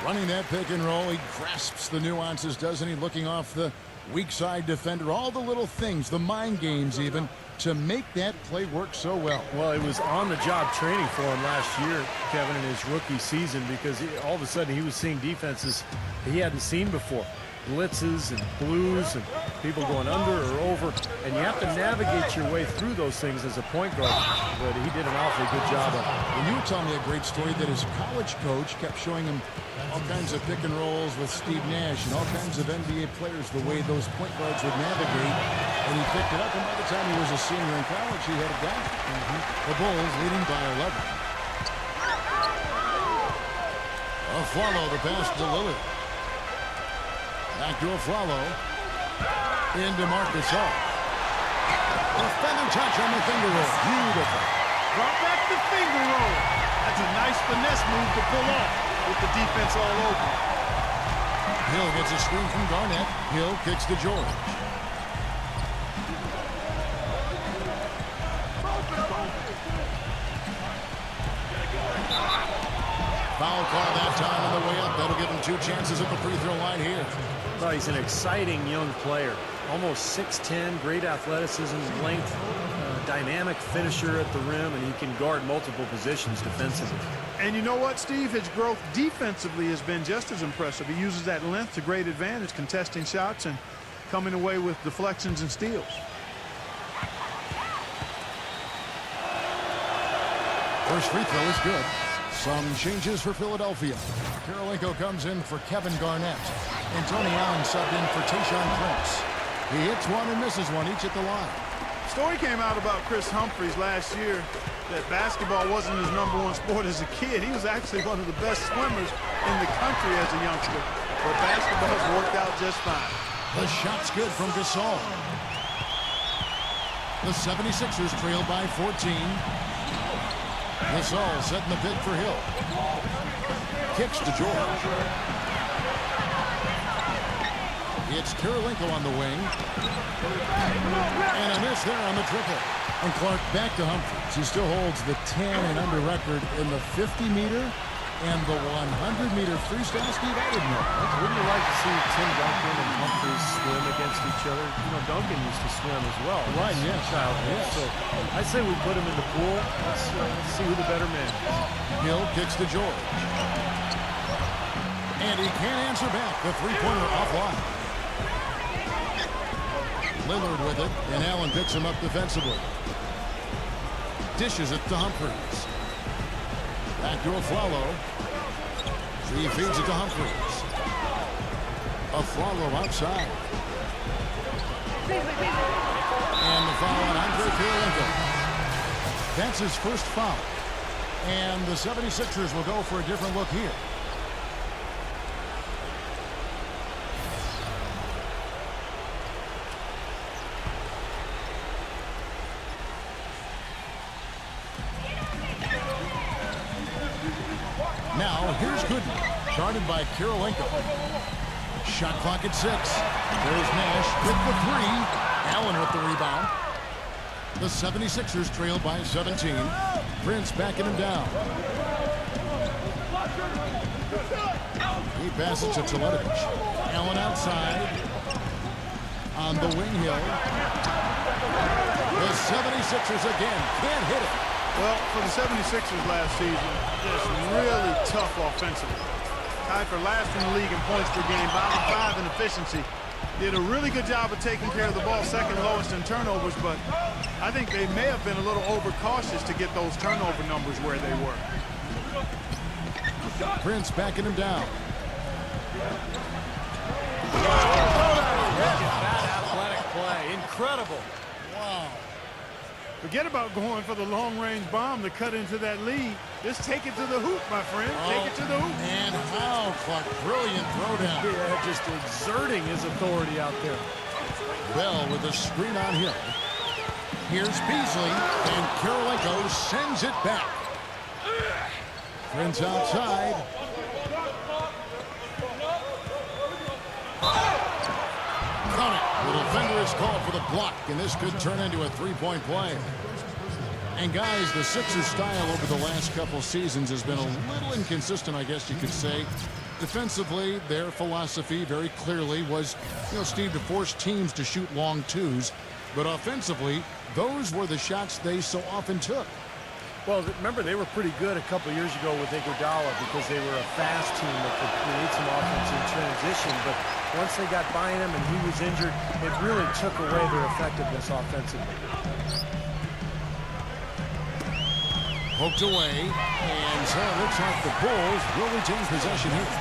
running that pick and roll, he grasps the nuances, doesn't he? Looking off the weak side defender, all the little things, the mind games even, to make that play work so well. Well, it was on-the-job training for him last year, Kevin, in his rookie season, because all of a sudden he was seeing defenses he hadn't seen before. Blitzes and blues and people going under or over, and you have to navigate your way through those things as a point guard, but he did an awfully good job of it. And you were telling me a great story that his college coach kept showing him all kinds of pick and rolls with Steve Nash and all kinds of NBA players, the way those point guards would navigate, and he picked it up, and by the time he was a senior in college, he had it down. The Bulls leading by 11. Afflalo the pass to Lillard. Back to Afflalo. Into Marc Gasol. The feather touch on the finger roll. Beautiful. Drop back the finger roll. That's a nice finesse move to pull off with the defense all over. Hill gets a screen from Garnett. Hill kicks to George. Foul call that time on the way up. That'll give him 2 chances at the free throw line here. Well, he's an exciting young player. Almost 6'10", great athleticism, length, dynamic finisher at the rim, and he can guard multiple positions defensively. And you know what, Steve? His growth defensively has been just as impressive. He uses that length to great advantage, contesting shots and coming away with deflections and steals. First free throw is good. Some changes for Philadelphia. Karolinko comes in for Kevin Garnett. And Tony Allen subbed in for Tayshaun Prince. He hits one and misses one, each at the line. Story came out about Chris Humphries last year that basketball wasn't his #1 sport as a kid. He was actually one of the best swimmers in the country as a youngster. But basketball's worked out just fine. The shot's good from Gasol. The 76ers trail by 14. Gasol setting the pick for Hill. Kicks to George. It's Karolinko on the wing. And a miss there on the triple. And Clark back to Humphries. He still holds the 10 and under record in the 50-meter and the 100-meter freestyle. Steve, I didn't know. Wouldn't you like to see Tim Duncan and Humphries swim against each other? You know, Duncan used to swim as well. Right, yes. Childhood. So I say we put him in the pool. Let's see who the better man is. Hill kicks to George. And he can't answer back. The three-pointer offline. Lillard with it, and Allen picks him up defensively. Dishes it to Humphries. Back to Aflalo. He feeds it to Humphries. Aflalo outside. And the foul on Andre Karolinko. That's his first foul. And the 76ers will go for a different look here. Now, here's Gooden, guarded by Karolinko. Shot clock at 6. There's Nash with the 3. Allen with the rebound. The 76ers trail by 17. Prince backing him down. He passes to Teletovich. Allen outside. On the wing Hill. The 76ers again can't hit it. Well, for the 76ers last season, just really tough offensively. Tied for last in the league in points per game, bottom 5 in efficiency. Did a really good job of taking care of the ball, second lowest in turnovers, but I think they may have been a little overcautious to get those turnover numbers where they were. Prince backing him down. That athletic play. Incredible. Wow. Forget about going for the long-range bomb to cut into that lead. Just take it to the hoop, my friend. Take it to the hoop. And how, Clark. Brilliant throwdown. Yeah, just exerting his authority out there. Bell with a screen on Hill. Here's Beasley, and Karolinko sends it back. Prince outside. Count it. The defender is called for the block, and this could turn into a three-point play. And guys, the Sixers' style over the last couple seasons has been a little inconsistent, I guess you could say. Defensively, their philosophy very clearly was, Steve, to force teams to shoot long twos. But offensively, those were the shots they so often took. Well, remember, they were pretty good a couple years ago with Iguodala because they were a fast team that could create some offense in transition. But once they got by him and he was injured, it really took away their effectiveness offensively. Poked away, and so it looks like the Bulls will retain possession here.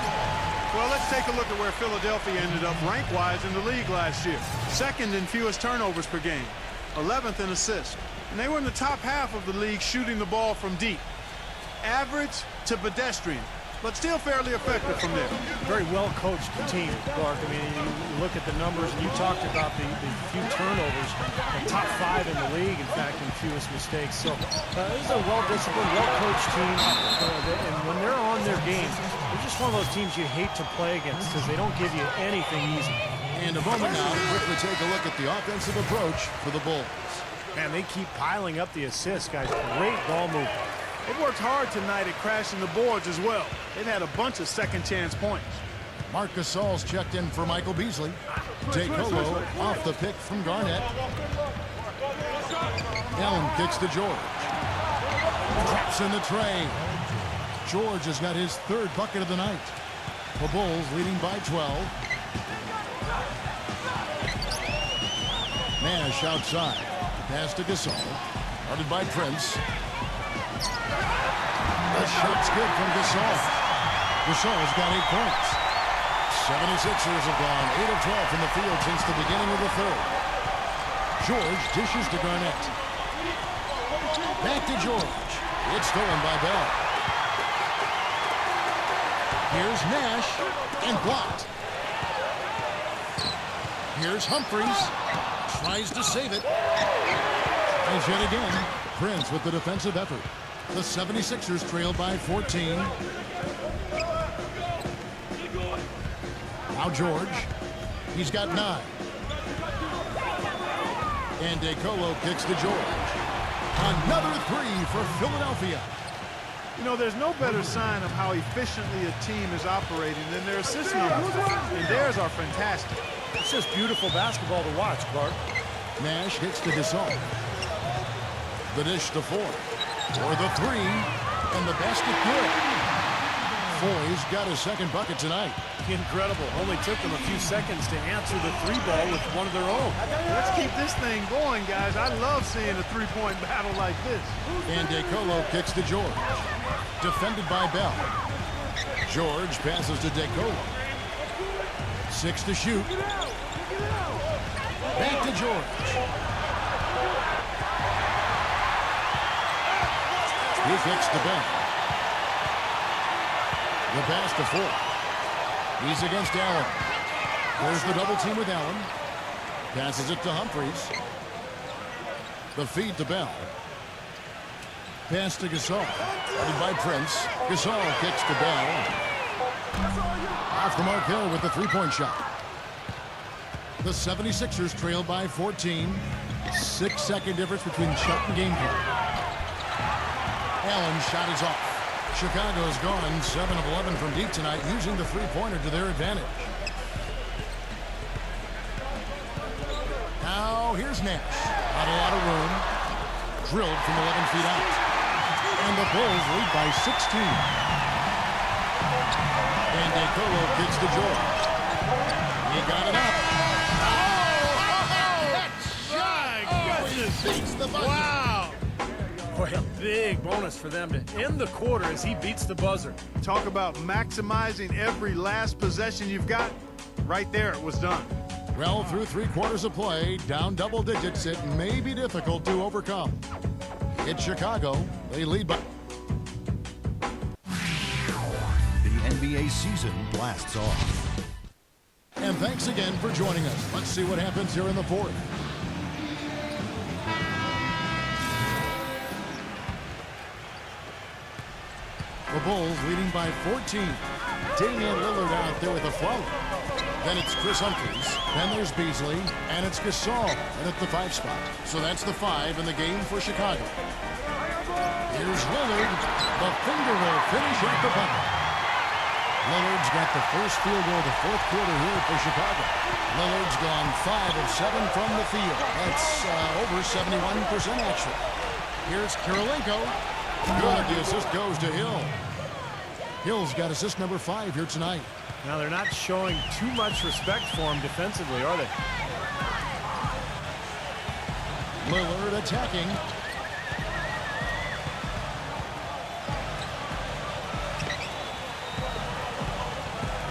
Well, let's take a look at where Philadelphia ended up rank-wise in the league last year. Second in fewest turnovers per game, 11th in assists. And they were in the top half of the league shooting the ball from deep. Average to pedestrian, but still fairly effective from there. Very well-coached team, Clark. I mean, you look at the numbers, and you talked about the few turnovers, the top 5 in the league, in fact, in fewest mistakes. So this is a well-disciplined, well-coached team, and when they're on their game, they're just one of those teams you hate to play against because they don't give you anything easy. And a moment now to quickly take a look at the offensive approach for the Bulls. Man, they keep piling up the assists, guys. Great ball movement. They worked hard tonight at crashing the boards as well. They've had a bunch of second-chance points. Marc Gasol's checked in for Michael Beasley. J-Colo off the pick from Garnett. Allen kicks to George. Traps in the tray. George has got his 3rd bucket of the night. The Bulls leading by 12. Nash outside. Pass to Gasol. Guarded by Prince. The shot's good from Gasol. Gasol's got 8 points. 76ers have gone 8 of 12 from the field since the beginning of the third. George dishes to Garnett. Back to George. It's stolen by Bell. Here's Nash, and blocked. Here's Humphries. Tries to save it. And yet again, Prince with the defensive effort. The 76ers trail by 14. Now George. He's got 9. And DeColo kicks to George. Another 3 for Philadelphia. You know, there's no better sign of how efficiently a team is operating than their assist numbers. And theirs are fantastic. It's just beautiful basketball to watch, Clark. Nash hits to Gasol. The dish to Ford. For the 3. And the basket good. Foy's got his second bucket tonight. Incredible. Only took them a few seconds to answer the 3-ball with one of their own. Let's keep this thing going, guys. I love seeing a three-point battle like this. And DeColo kicks to George. Defended by Bell. George passes to DeColo. 6 to shoot. Back to George. He kicks to Bell. The pass to Ford. He's against Allen. There's the double team with Allen. Passes it to Humphries. The feed to Bell. Pass to Gasol. Headed by Prince. Gasol kicks to Bell. Off the mark Hill with the three-point shot. The 76ers trail by 14. 6-second difference between shot and game clock. Allen's shot is off. Chicago's gone 7 of 11 from deep tonight, using the three-pointer to their advantage. Now here's Nash. Not a lot of room. Drilled from 11 feet out. And the Bulls lead by 16. And DeColo kicks to George. He got it up. Beats the buzzer. Wow! Boy, a big bonus for them to end the quarter as he beats the buzzer. Talk about maximizing every last possession you've got. Right there, it was done. Well, through 3 quarters of play, down double digits, it may be difficult to overcome. It's Chicago. They lead by... The NBA season blasts off. And thanks again for joining us. Let's see what happens here in the fourth. The Bulls leading by 14. Damian Lillard out there with a float. Then it's Chris Humphries. Then there's Beasley. And it's Gasol at the 5 spot. So that's the 5 in the game for Chicago. Here's Lillard. The finger roll finish at the bucket. Lillard's got the first field goal of the fourth quarter here for Chicago. Lillard's gone 5 of 7 from the field. That's over 71% actually. Here's Kirilenko. Good. The assist goes to Hill. Hill's got assist number 5 here tonight. Now, they're not showing too much respect for him defensively, are they? Lillard attacking.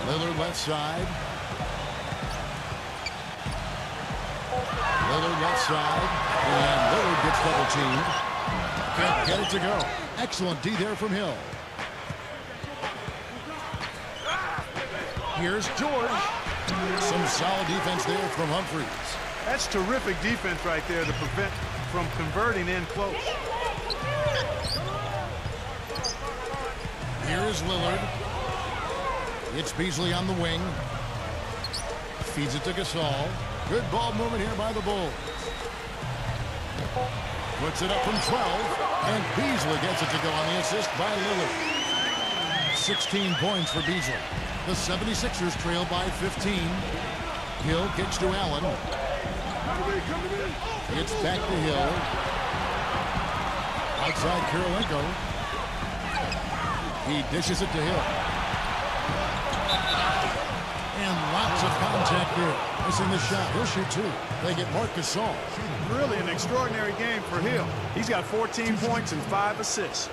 Lillard left side. Lillard left side. And Lillard gets double teamed. Can't get it to go. Excellent D there from Hill. Here's George. Some solid defense there from Humphries. That's terrific defense right there to prevent from converting in close. Here's Lillard. It's Beasley on the wing. Feeds it to Gasol. Good ball movement here by the Bulls. Puts it up from 12. And Beasley gets it to go on the assist by Lillard. 16 points for Beasley. The 76ers trail by 15. Hill kicks to Allen. It's back to Hill. Outside Kirilenko. He dishes it to Hill. And lots of contact here. Missing the shot. He'll shoot 2. They get Marc Gasol. Really an extraordinary game for Hill. He's got 14 points and 5 assists.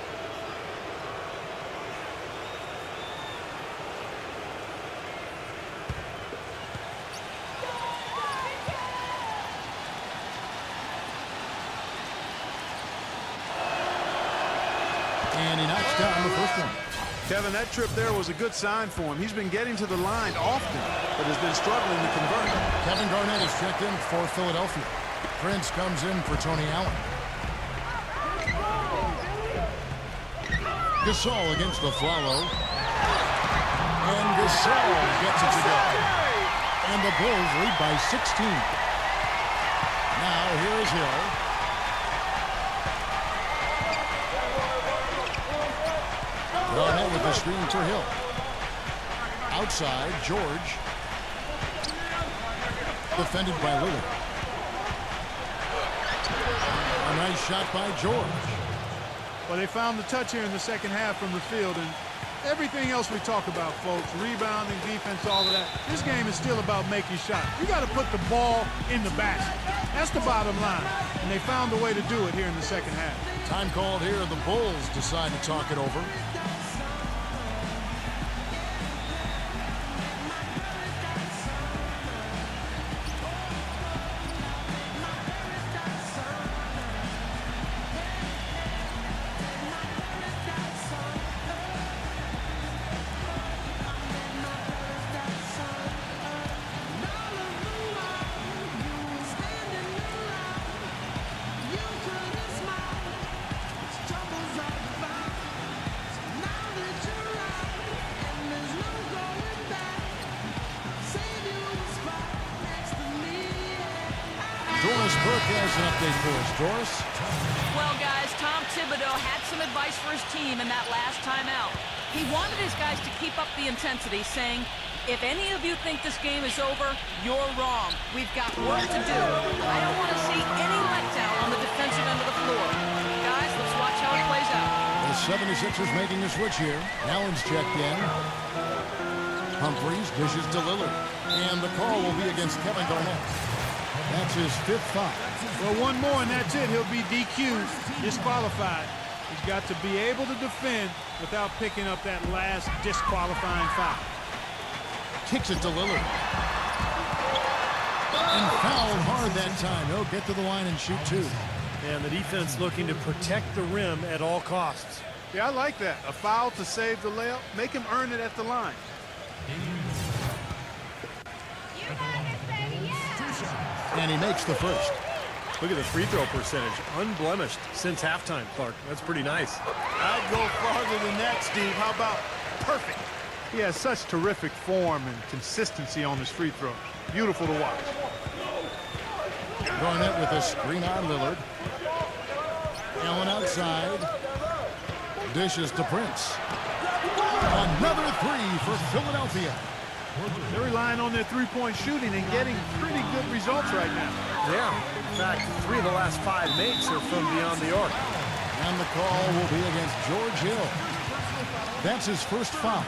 And he knocks down the first one. Kevin, that trip there was a good sign for him. He's been getting to the line often, but has been struggling to convert. Kevin Garnett is checked in for Philadelphia. Prince comes in for Tony Allen. Gasol against the follow. And Gasol gets it to go. And the Bulls lead by 16. Now here is Hill. Garnett with the screen for Hill. Outside, George. Defended by Lillard. A nice shot by George. Well, they found the touch here in the second half from the field, and everything else we talk about, folks, rebounding, defense, all of that, this game is still about making shots. You got to put the ball in the basket. That's the bottom line, and they found a way to do it here in the second half. Time called here. The Bulls decide to talk it over. Doris Burke has an update for us. Doris? Well, guys, Tom Thibodeau had some advice for his team in that last timeout. He wanted his guys to keep up the intensity, saying, if any of you think this game is over, you're wrong. We've got work to do. I don't want to see any letdown on the defensive end of the floor. Guys, let's watch how it plays out. The 76ers making a switch here. Allen's checked in. Humphries dishes to Lillard. And the call will be against Kevin Garnett. That's his 5th foul. Well, one more, and that's it. He'll be DQ'd, disqualified. He's got to be able to defend without picking up that last disqualifying foul. Kicks it to Lillard. And fouled hard that time. He'll get to the line and shoot 2. And the defense looking to protect the rim at all costs. Yeah, I like that. A foul to save the layup. Make him earn it at the line. And he makes the first. Look at the free throw percentage. Unblemished since halftime, Clark. That's pretty nice. I'd go farther than that, Steve. How about perfect? He has such terrific form and consistency on his free throws. Beautiful to watch. Garnett with a screen on Lillard. Allen outside. Dishes to Prince. Another 3 for Philadelphia. They're relying on their three-point shooting and getting pretty good results right now. Yeah. In fact, 3 of the last 5 makes are from beyond the arc. And the call will be against George Hill. That's his first foul.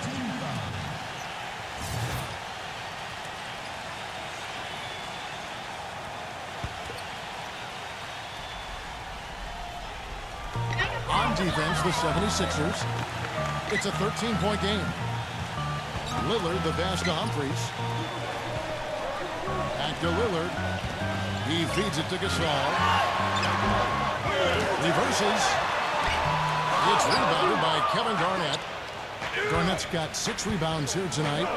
On defense, the 76ers. It's a 13-point game. Lillard, the pass to Humphries. Back to Lillard. He feeds it to Gasol. Reverses. It's rebounded by Kevin Garnett. Garnett's got 6 rebounds here tonight.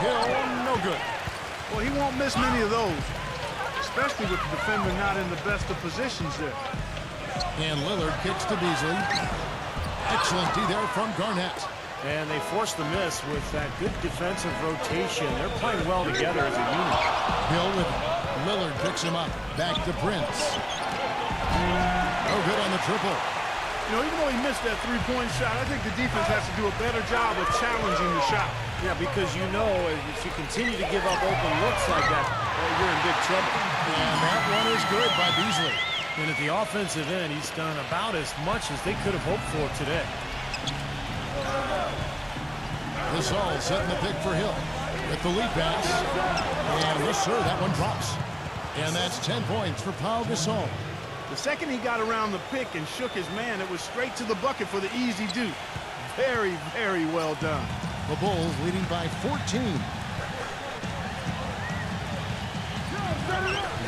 Hill, no good. Well, he won't miss many of those, especially with the defender not in the best of positions there. And Lillard kicks to Beasley. Excellent D there from Garnett. And they forced the miss with that good defensive rotation. They're playing well together as a unit. Hill with Lillard picks him up. Back to Prince. No good on the triple. You know, even though he missed that three-point shot, I think the defense has to do a better job of challenging the shot. Yeah, because you know if you continue to give up open looks like that, you're in big trouble. And that one is good by Beasley. And at the offensive end, he's done about as much as they could have hoped for today. Gasol setting the pick for Hill. with the lead pass. And yes, sir, that one drops. And that's 10 points for Pau Gasol. The second he got around the pick and shook his man, it was straight to the bucket for the easy do. Very, very well done. The Bulls leading by 14.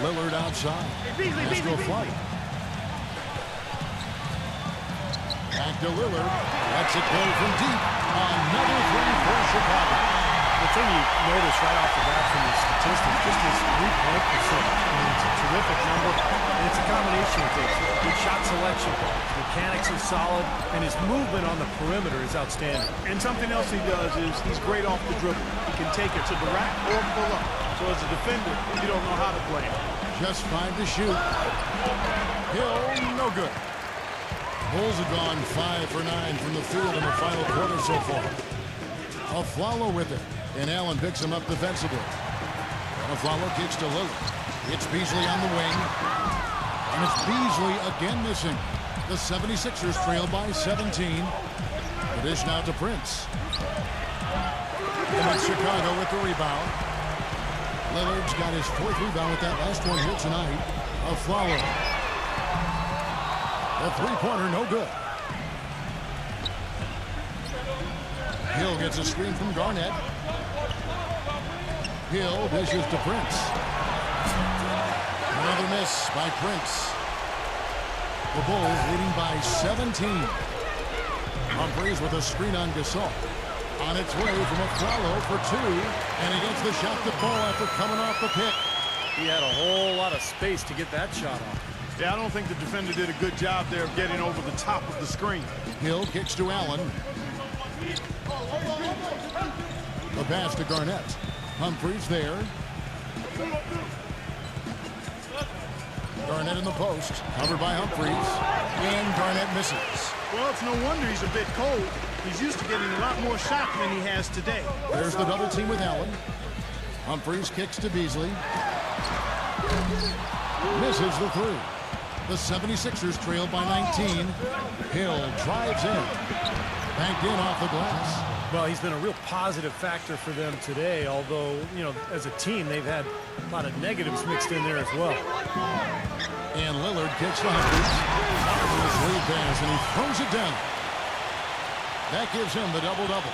Lillard outside. Has to a flight. Back to Lillard. Lets it go from deep. Another three for Chicago. The thing you notice right off the bat from the statistics, just his three-point percentage. I mean, it's a terrific number, and it's a combination of things. Good shot selection, his mechanics are solid, and his movement on the perimeter is outstanding. And something else he does is he's great off the dribble. He can take it to the rack or pull up. So as a defender, you don't know how to play him. Just 5 to shoot. Hill, no good. Bulls have gone 5 for 9 from the field in the final quarter so far. Afflalo with it, and Allen picks him up defensively. Afflalo kicks to Lillard. It's Beasley on the wing, and it's Beasley again missing. The 76ers trail by 17. The dish now to Prince. And it's Chicago with the rebound. Lillard's got his 4th rebound with that last one here tonight. Afflalo. The three-pointer, no good. Hill gets a screen from Garnett. Hill dishes to Prince. Another miss by Prince. The Bulls leading by 17. Humphries with a screen on Gasol. On its way from Afflalo for 2. And he gets the shot to fall after coming off the pick. He had a whole lot of space to get that shot off. Yeah, I don't think the defender did a good job there of getting over the top of the screen. Hill kicks to Allen. The pass to Garnett. Humphries there. Garnett in the post. Covered by Humphries. And Garnett misses. Well, it's no wonder he's a bit cold. He's used to getting a lot more shots than he has today. There's the double team with Allen. Humphries kicks to Beasley. Misses the 3. The 76ers trail by 19. Hill drives in. Banked in off the glass. Well, he's been a real positive factor for them today, although, you know, as a team, they've had a lot of negatives mixed in there as well. And Lillard kicks to Humphries. Marvelous lead pass, and he throws it down. That gives him the double-double.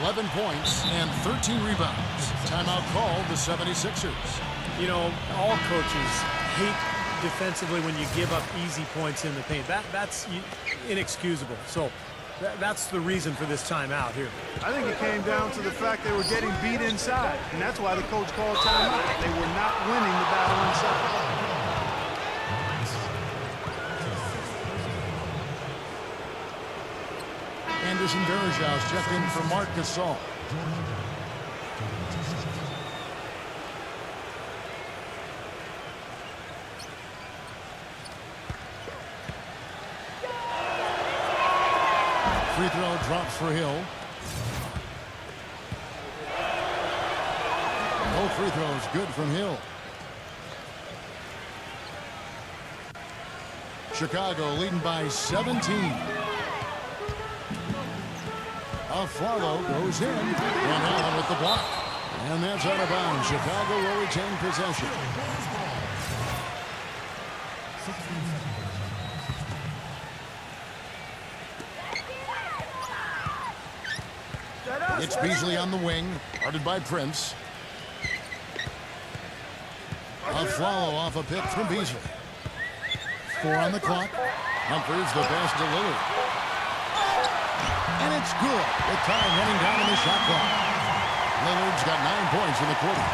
11 points and 13 rebounds. Timeout called the 76ers. You know, all coaches hate defensively when you give up easy points in the paint. That's inexcusable. So that's the reason for this timeout here. I think it came down to the fact they were getting beat inside, and that's why the coach called timeout. They were not winning the battle inside. Anderson Varejão's checked in for Marc Gasol. Free throw drops for Hill. No free throws good from Hill. Chicago leading by 17. Afflalo goes in, and Allen with the block. And that's out of bounds. Chicago will retain possession. It's Beasley on the wing, guarded by Prince. Afflalo off a pick from Beasley. 4 on the clock. Humphries the pass to Lillard. And it's good with time running down in the shot clock. Lillard's got 9 points in the quarter.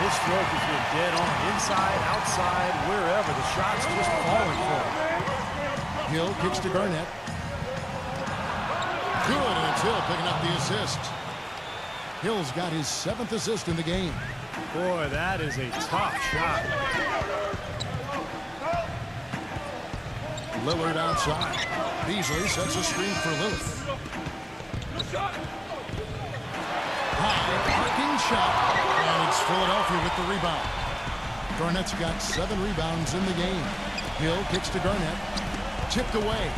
His stroke has been dead on, inside, outside, wherever. The shot's just falling for him. Hill kicks to Garnett. Good, and it's Hill picking up the assist. Hill's got his 7th assist in the game. Boy, that is a tough shot. Lillard outside. Beasley sets a screen for Lillard. High, arcing shot, and it's Philadelphia with the rebound. Garnett's got 7 rebounds in the game. Hill kicks to Garnett. Tipped away.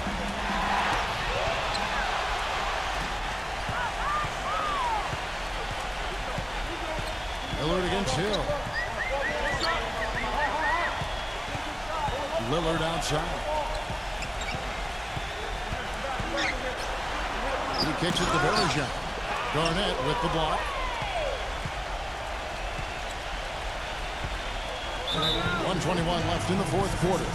Lillard against Hill. Lillard outside. He kicks it to Bergeron. Garnett with the block. 1:21 left in the fourth quarter.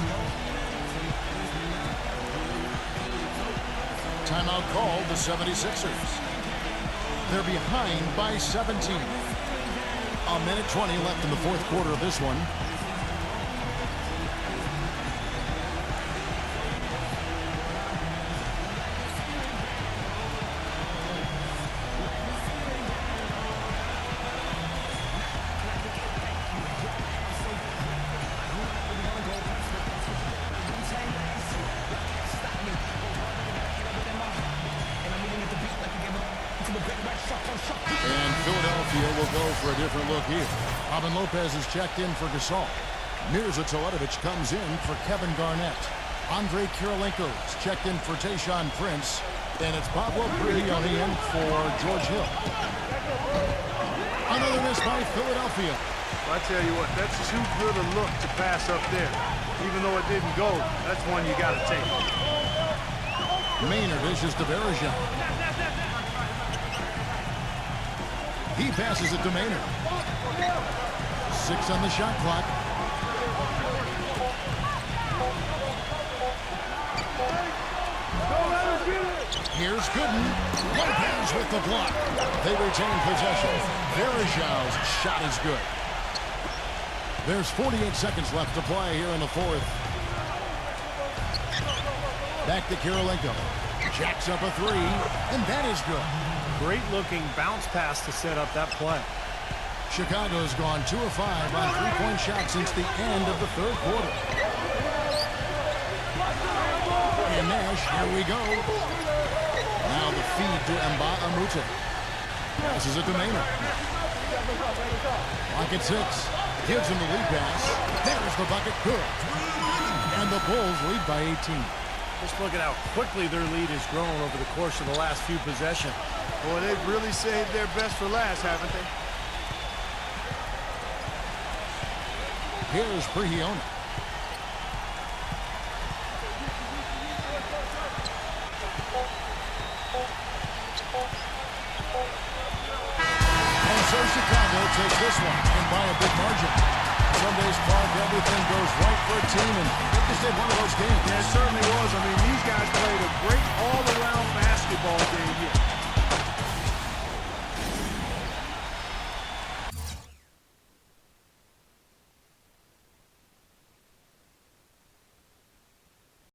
Timeout called the 76ers. They're behind by 17. A minute 20 left in the fourth quarter of this one. And Philadelphia will go for a different look here. Robin Lopez is checked in for Gasol. Mirza Teletovic comes in for Kevin Garnett. Andre Kirilenko is checked in for Tayshaun Prince. And it's Pablo Prigioni in for George Hill. Another miss by Philadelphia. Well, I tell you what, that's too good a look to pass up there. Even though it didn't go, that's one you got to take. Maynard dishes to Bergeron. He passes it to Maynard. 6 on the shot clock. Here's Gooden. Lopez with the block. They retain possession. Bergeron's shot is good. There's 48 seconds left to play here in the fourth. Back to Kirilenko. Jacks up a three, and that is good. Great looking bounce pass to set up that play. Chicago's gone 2 of 5 on three-point shots since the end of the third quarter. And Nash, here we go. Now the feed to Mba Amute. Passes it to Maynard. Clock at 6. Gives him the lead pass. There's the bucket. Good. And the Bulls lead by 18. Just look at how quickly their lead has grown over the course of the last few possessions. Boy, they've really saved their best for last, haven't they? Here's Prigioni. And so Chicago takes this one, and by a big margin. Some days, Clark, everything goes right for a team, and they just did one of those games. Yes, sir.